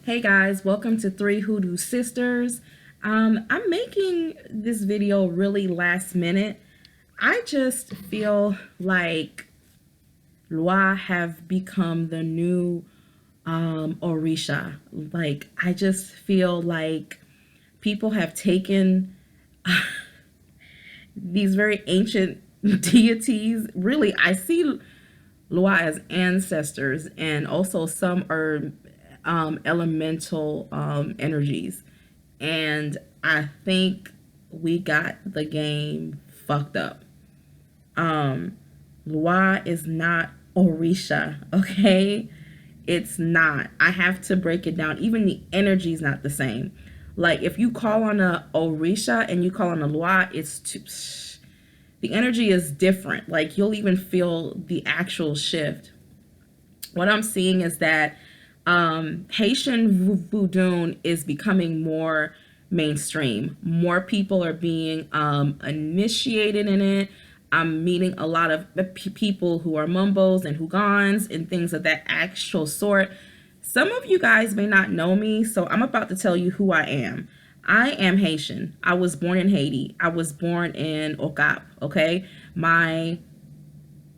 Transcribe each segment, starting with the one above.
Hey guys, welcome to Three Hoodoo Sisters. I'm making this video really last minute. I just feel like Loi have become the new Orisha. Like, I just feel like people have taken these very ancient deities. Really, I see Loi as ancestors, and also some are elemental energies. And I think we got the game fucked up. Loi is not Orisha, okay? It's not. I have to break it down. Even the energy is not the same. Like if you call on a Orisha and you call on a Loi, it's too, the energy is different. Like you'll even feel the actual shift. What I'm seeing is that Haitian voodoo is becoming more mainstream. More people are being initiated in it. I'm meeting a lot of people who are mumbos and hugans and things of that actual sort. Some of you guys may not know me, so I'm about to tell you who I am. I am Haitian. I was born in Haiti. I was born in Okap, okay? My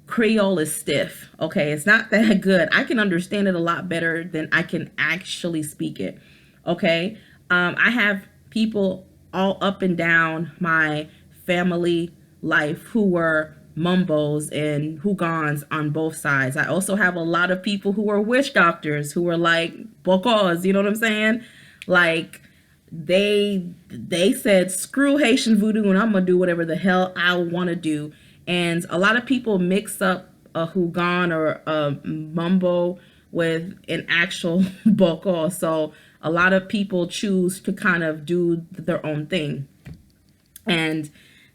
Creole is stiff. Okay, it's not that good. I can understand it a lot better than I can actually speak it. Okay, I have people all up and down my family life who were mumbos and hugans on both sides. I also have a lot of people who are witch doctors who are like bocos. You know what I'm saying? Like they said screw Haitian voodoo and I'm gonna do whatever the hell I want to do. And a lot of people mix up a hugan or a mumbo with an actual boko. So a lot of people choose to kind of do their own thing, and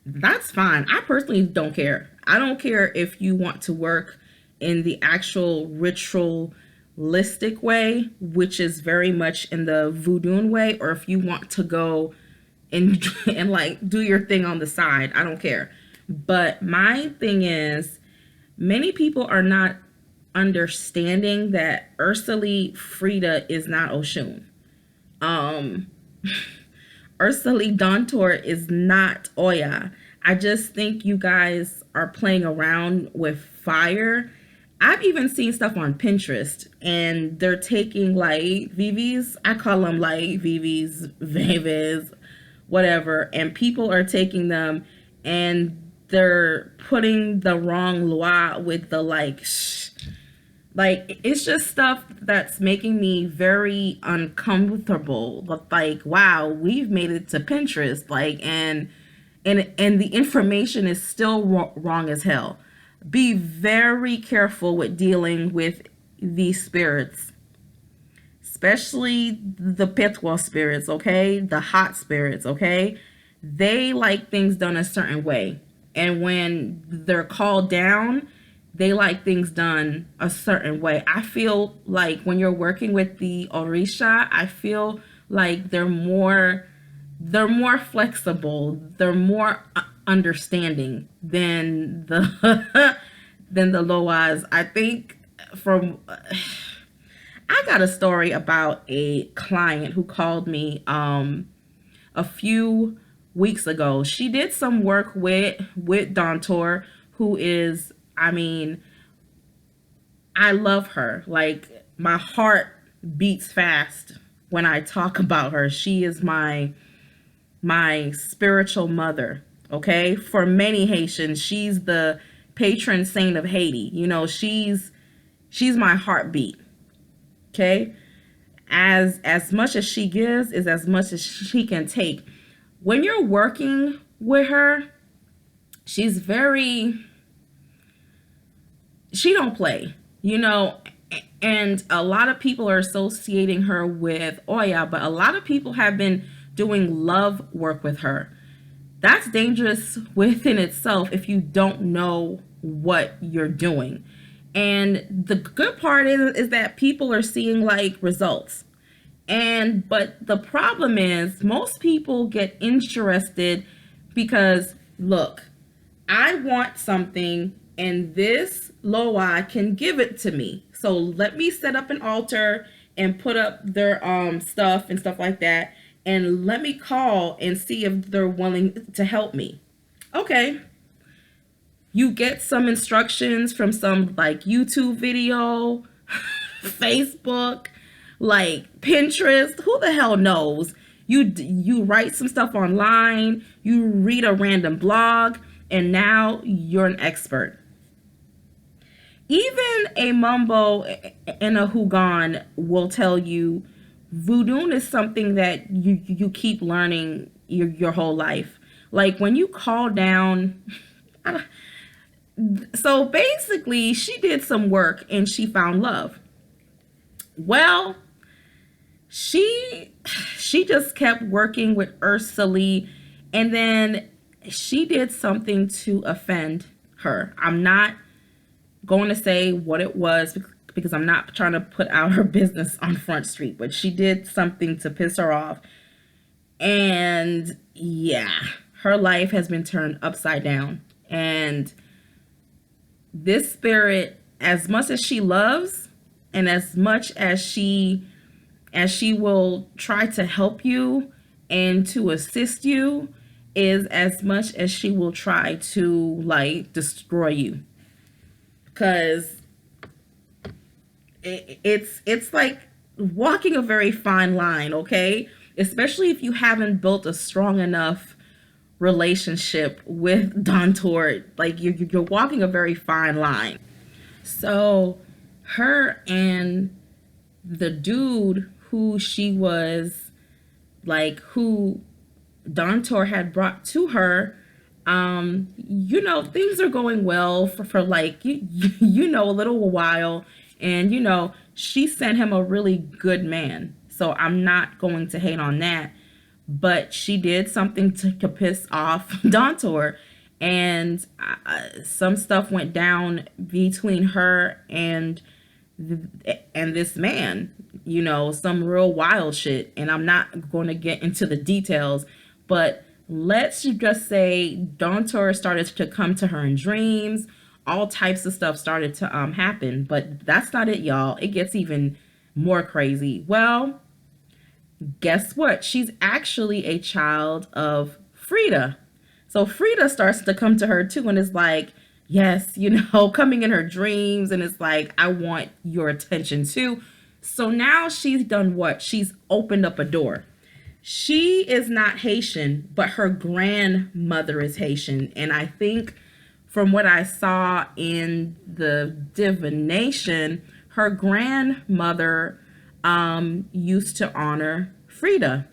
that's fine. I personally don't care. I don't care if you want to work in the actual ritualistic way, which is very much in the voodoo way, or if you want to go and and like do your thing on the side. I don't care. But my thing is, many people are not understanding that Ursuli Frida is not Oshun. Um, Ursuli Dontor is not Oya. I just think you guys are playing around with fire. I've even seen stuff on Pinterest and they're taking like VVs. I call them like VVs, Veves, whatever. And people are taking them and they're putting the wrong Loi with the like it's just stuff that's making me very uncomfortable. Like, wow, we've made it to Pinterest, like, and the information is still wrong as hell. Be very careful with dealing with these spirits, especially the Petwa spirits, okay? The hot spirits, okay? They like things done a certain way. And when they're called down, they like things done a certain way. I feel like when you're working with the Orisha, I feel like they're more flexible, they're more understanding than the than the Loas. I think from I got a story about a client who called me a few weeks ago. She did some work with Dontor, who is, I mean, I love her. Like my heart beats fast when I talk about her. She is my spiritual mother. Okay, for many Haitians, she's the patron saint of Haiti. You know, she's my heartbeat. Okay, as much as she gives is as much as she can take. When you're working with her, she's very, she don't play, you know. And a lot of people are associating her with Oya, but a lot of people have been doing love work with her. That's dangerous within itself if you don't know what you're doing. And the good part is that people are seeing like results. And but the problem is most people get interested because look, I want something and this Loi can give it to me. So let me set up an altar and put up their stuff and stuff like that, and let me call and see if they're willing to help me. Okay. You get some instructions from some like YouTube video, Facebook, like Pinterest, who the hell knows? You write some stuff online, you read a random blog, and now you're an expert. Even a mumbo and a hugon will tell you voodoo is something that you keep learning your whole life. Like when you call down, so basically she did some work and she found love. Well, she just kept working with Ursula, and then she did something to offend her. I'm not going to say what it was because I'm not trying to put out her business on Front Street, but she did something to piss her off. And yeah, her life has been turned upside down. And this spirit, as much as she loves and as much as she will try to help you and to assist you, is as much as she will try to like destroy you. Because it's like walking a very fine line, okay? Especially if you haven't built a strong enough relationship with Don Tort. Like you're walking a very fine line. So her and the dude who she was like, who Don Tort had brought to her, things are going well for like, a little while. And, she sent him a really good man. So I'm not going to hate on that. But she did something to piss off Don Tort. And some stuff went down between her and this man, some real wild shit. And I'm not going to get into the details, but let's just say Don Tort started to come to her in dreams. All types of stuff started to happen, but that's not it, y'all. It gets even more crazy. Well, guess what? She's actually a child of Frida. So Frida starts to come to her too and is like, yes, coming in her dreams, and it's like, I want your attention too. So now she's done what? She's opened up a door. She is not Haitian, but her grandmother is Haitian. And I think from what I saw in the divination, her grandmother used to honor Frida.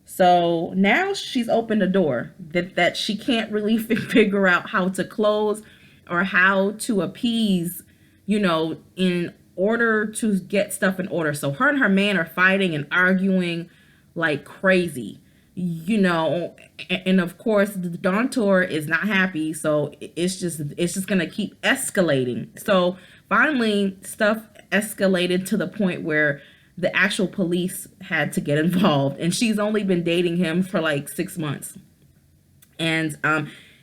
So now she's opened a door that she can't really figure out how to close or how to appease, in order to get stuff in order. So her and her man are fighting and arguing like crazy, and of course the Don Tort is not happy. So it's just gonna keep escalating. So finally stuff escalated to the point where the actual police had to get involved, and she's only been dating him for like 6 months. And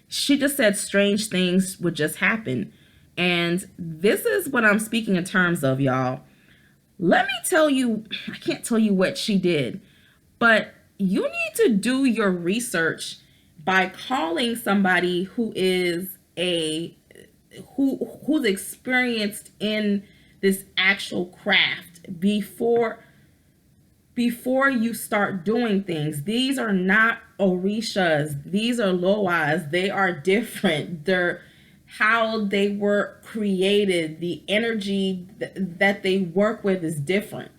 she just said strange things would just happen. And this is what I'm speaking in terms of, y'all. Let me tell you, I can't tell you what she did, but you need to do your research by calling somebody who is who's experienced in this actual craft before you start doing things. These are not Orishas. These are Loas. They are different. They're how they were created. The energy that they work with is different.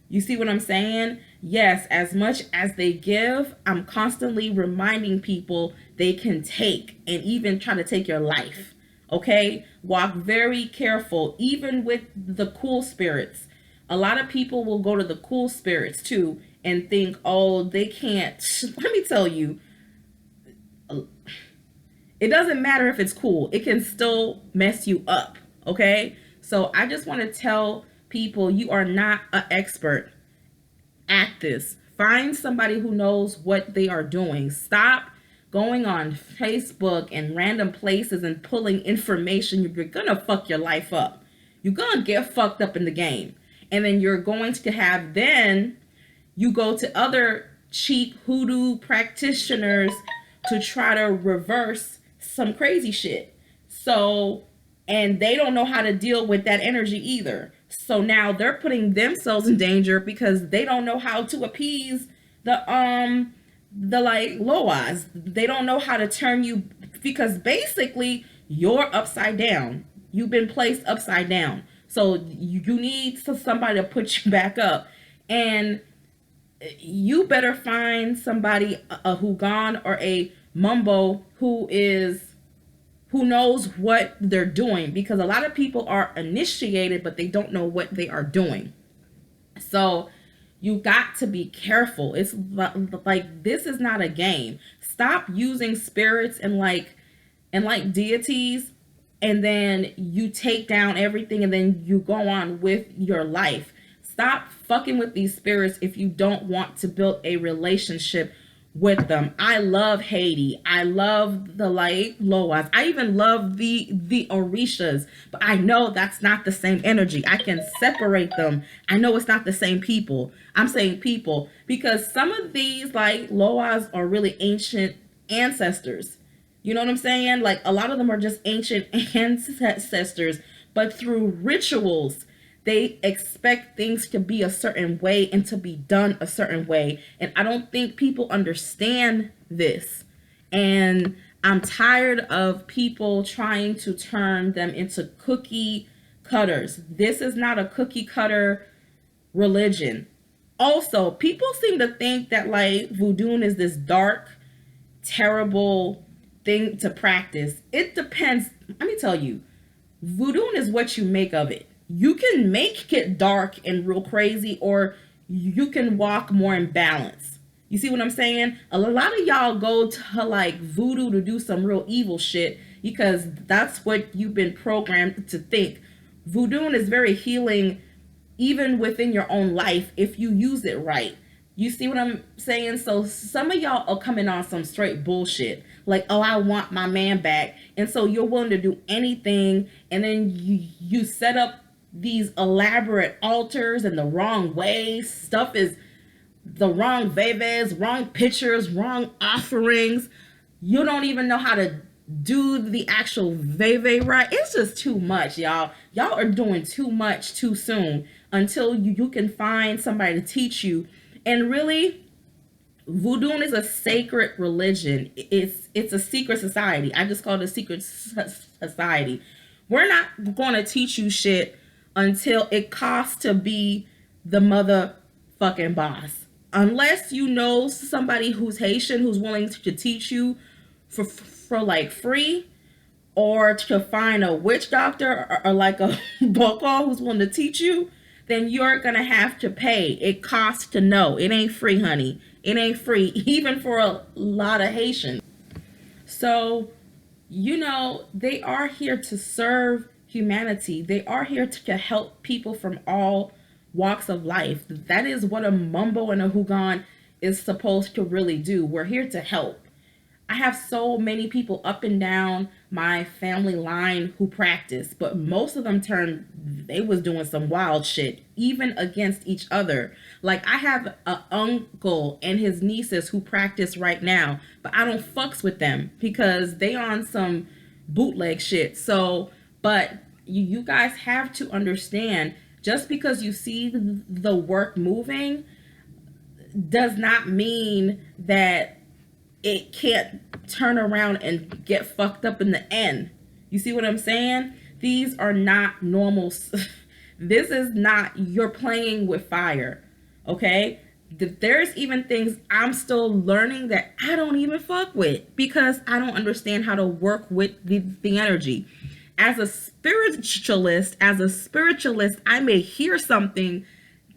You see what I'm saying? Yes, as much as they give, I'm constantly reminding people they can take and even try to take your life. Okay? Walk very careful, even with the cool spirits. A lot of people will go to the cool spirits too and think, oh, they can't. Let me tell you, it doesn't matter if it's cool. It can still mess you up. Okay? So I just want to tell people, you are not an expert at this. Find somebody who knows what they are doing. Stop going on Facebook and random places and pulling information. You're gonna fuck your life up. You're gonna get fucked up in the game. And then you're going to have, then you go to other cheap hoodoo practitioners to try to reverse some crazy shit. So, and they don't know how to deal with that energy either. So now they're putting themselves in danger because they don't know how to appease the like loas. They don't know how to turn you, because basically you're upside down. You've been placed upside down. So you need somebody to put you back up. And you better find somebody, a Hugan or a Mumbo, who knows what they're doing, because a lot of people are initiated but they don't know what they are doing. So you got to be careful. It's like, this is not a game. Stop using spirits and deities, and then you take down everything and then you go on with your life. Stop fucking with these spirits if you don't want to build a relationship with them. I love Haiti. I love the like Loas. I even love the Orishas, but I know that's not the same energy. I can separate them. I know it's not the same people. I'm saying people because some of these like Loas are really ancient ancestors. You know what I'm saying? Like a lot of them are just ancient ancestors, but through rituals, they expect things to be a certain way and to be done a certain way. And I don't think people understand this. And I'm tired of people trying to turn them into cookie cutters. This is not a cookie cutter religion. Also, people seem to think that like voodoo is this dark, terrible thing to practice. It depends. Let me tell you, voodoo is what you make of it. You can make it dark and real crazy, or you can walk more in balance. You see what I'm saying? A lot of y'all go to like voodoo to do some real evil shit because that's what you've been programmed to think. Voodoo is very healing even within your own life if you use it right. You see what I'm saying? So some of y'all are coming on some straight bullshit. Like, oh, I want my man back. And so you're willing to do anything. And then you set up these elaborate altars in the wrong way. Stuff is the wrong veves, wrong pictures, wrong offerings. You don't even know how to do the actual veve right. It's just too much, y'all. Y'all are doing too much too soon until you can find somebody to teach you. And really, voodoo is a sacred religion. It's a secret society. I just call it a secret society. We're not going to teach you shit until it costs to be the motherfucking boss. Unless you know somebody who's Haitian who's willing to teach you for like free, or to find a witch doctor or like a boko who's willing to teach you, then you're gonna have to pay. It costs to know. It ain't free, honey. It ain't free, even for a lot of Haitians. So, you know, they are here to serve humanity. They are here to help people from all walks of life. That is what a mumbo and a hugan is supposed to really do. We're here to help. I have so many people up and down my family line who practice, but most of them they was doing some wild shit, even against each other. Like I have an uncle and his nieces who practice right now, but I don't fucks with them because they on some bootleg shit. So, but you guys have to understand, just because you see the work moving does not mean that it can't turn around and get fucked up in the end. You see what I'm saying? These are not normal. This is not, you're playing with fire. Okay? There's even things I'm still learning that I don't even fuck with because I don't understand how to work with the energy. As a spiritualist, I may hear something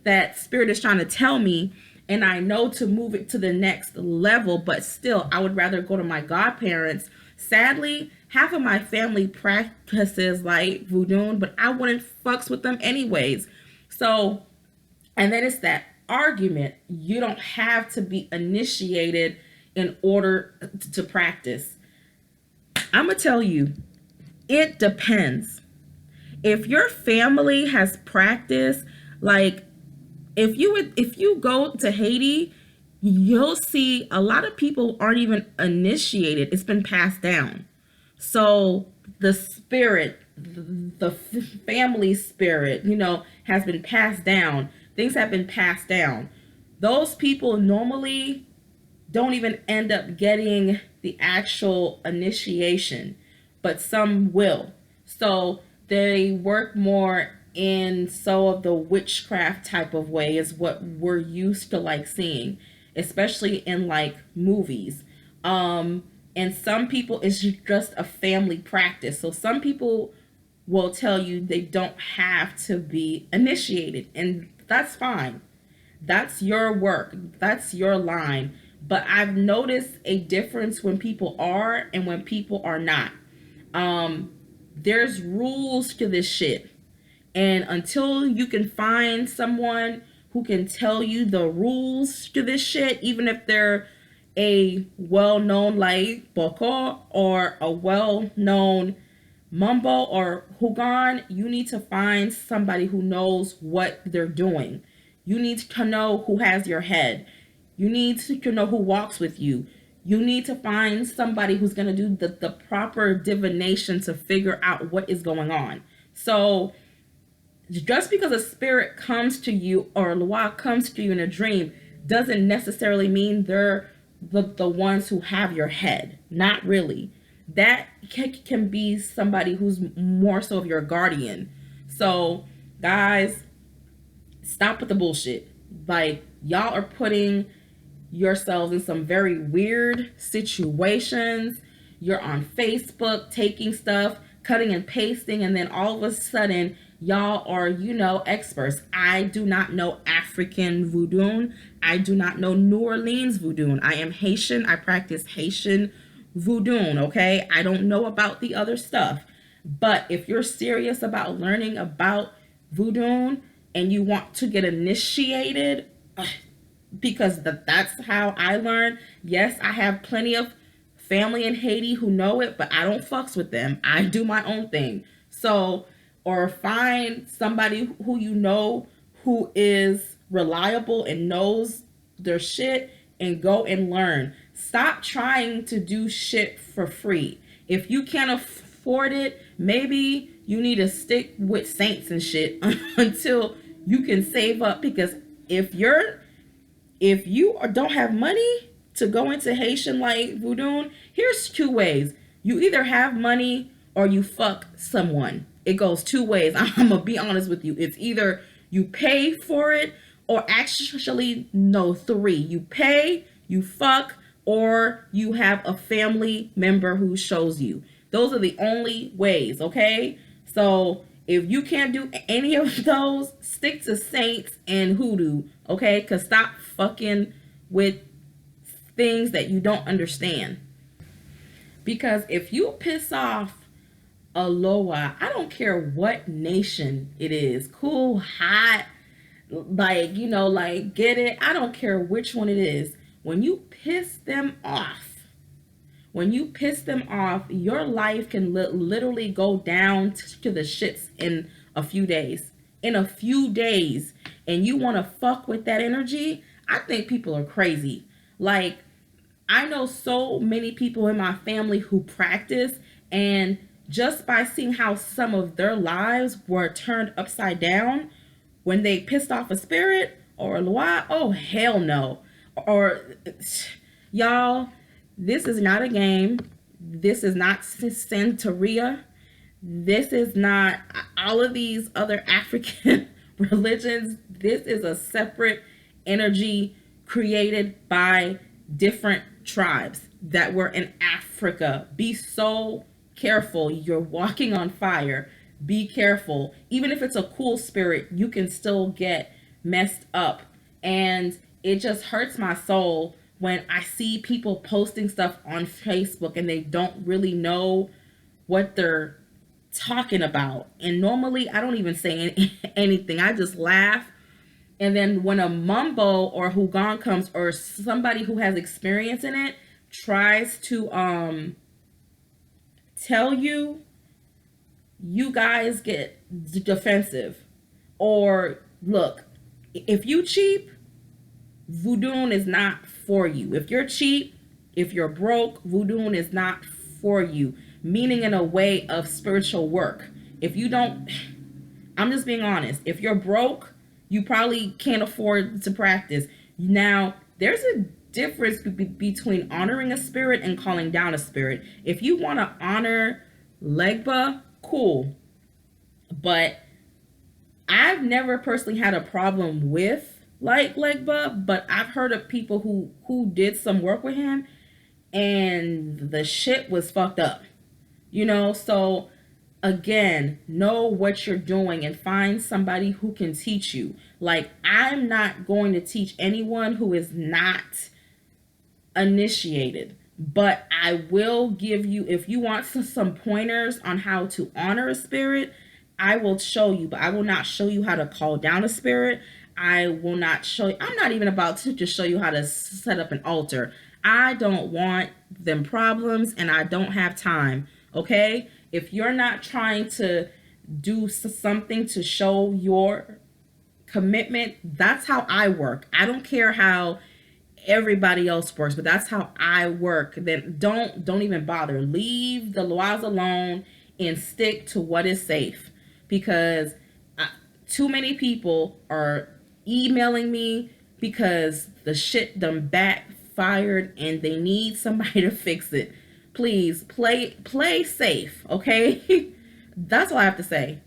that spirit is trying to tell me, and I know to move it to the next level, but still, I would rather go to my godparents. Sadly, half of my family practices like voodoo, but I wouldn't fucks with them anyways. So, and then it's that argument. You don't have to be initiated in order to practice. I'm going to tell you, it depends. If your family has practiced Like if you go to Haiti, you'll see a lot of people aren't even initiated. It's been passed down. So the spirit, the family spirit, has been passed down. Things have been passed down. Those people normally don't even end up getting the actual initiation, but some will. So they work more in so of the witchcraft type of way is what we're used to like seeing, especially in like movies. And some people it's just a family practice. So some people will tell you they don't have to be initiated, and that's fine. That's your work. That's your line. But I've noticed a difference when people are and when people are not. Um, there's rules to this shit. And until you can find someone who can tell you the rules to this shit, even if they're a well known like Boko or a well known Mumbo or Hugon, you need to find somebody who knows what they're doing. You need to know who has your head. You need to know who walks with you. You need to find somebody who's going to do the proper divination to figure out what is going on. So, just because a spirit comes to you or a Loa comes to you in a dream doesn't necessarily mean they're the ones who have your head. Not really. That can be somebody who's more so of your guardian. So, guys, stop with the bullshit. Like, y'all are putting yourselves in some very weird situations. You're on Facebook taking stuff, cutting and pasting, and then all of a sudden, y'all are, experts. I do not know African voodoo. I do not know New Orleans voodoo. I am Haitian. I practice Haitian voodoo, okay? I don't know about the other stuff. But if you're serious about learning about voodoo and you want to get initiated, because that's how I learned. Yes, I have plenty of family in Haiti who know it, but I don't fucks with them. I do my own thing. So, or find somebody who who is reliable and knows their shit and go and learn. Stop trying to do shit for free. If you can't afford it, maybe you need to stick with saints and shit until you can save up, because if you don't have money to go into Haitian like voodoo, here's two ways. You either have money or you fuck someone. It goes two ways. I'm gonna be honest with you. It's either you pay for it, or actually, no, three. You pay, you fuck, or you have a family member who shows you. Those are the only ways, okay? So if you can't do any of those, stick to saints and hoodoo, okay? Because stop fucking with things that you don't understand. Because if you piss off a Loa, I don't care what nation it is, cool, hot, like, like, get it? I don't care which one it is. When you piss them off, your life can literally go down to the shits in a few days. In a few days. And you want to fuck with that energy? I think people are crazy. Like, I know so many people in my family who practice, and just by seeing how some of their lives were turned upside down when they pissed off a spirit or a loa, oh hell no. Or y'all, this is not a game. This is not Santeria. This is not all of these other African religions. This is a separate energy created by different tribes that were in Africa. Be so careful. You're walking on fire. Be careful. Even if it's a cool spirit, you can still get messed up. And it just hurts my soul when I see people posting stuff on Facebook and they don't really know what they're talking about. And normally I don't even say anything. I just laugh. And then when a mumbo or hugon comes, or somebody who has experience in it tries to tell you, you guys get defensive, or Look, if you cheap, voodoo is not for you. If you're cheap, if you're broke, voodoo is not for you. Meaning in a way of spiritual work. If you don't, I'm just being honest. If you're broke, you probably can't afford to practice. Now, there's a difference between honoring a spirit and calling down a spirit. If you want to honor Legba, cool. But I've never personally had a problem with like Legba, but I've heard of people who did some work with him and the shit was fucked up. So again, know what you're doing and find somebody who can teach you. Like, I'm not going to teach anyone who is not initiated, but I will give you, if you want some pointers on how to honor a spirit, I will show you, but I will not show you how to call down a spirit. I will not show you, I'm not even about to just show you how to set up an altar. I don't want them problems and I don't have time. Okay? If you're not trying to do something to show your commitment, that's how I work. I don't care how everybody else works, but that's how I work. Then don't even bother. Leave the laws alone and stick to what is safe, because too many people are emailing me because the shit done backfired and they need somebody to fix it. Please play safe, okay? That's all I have to say.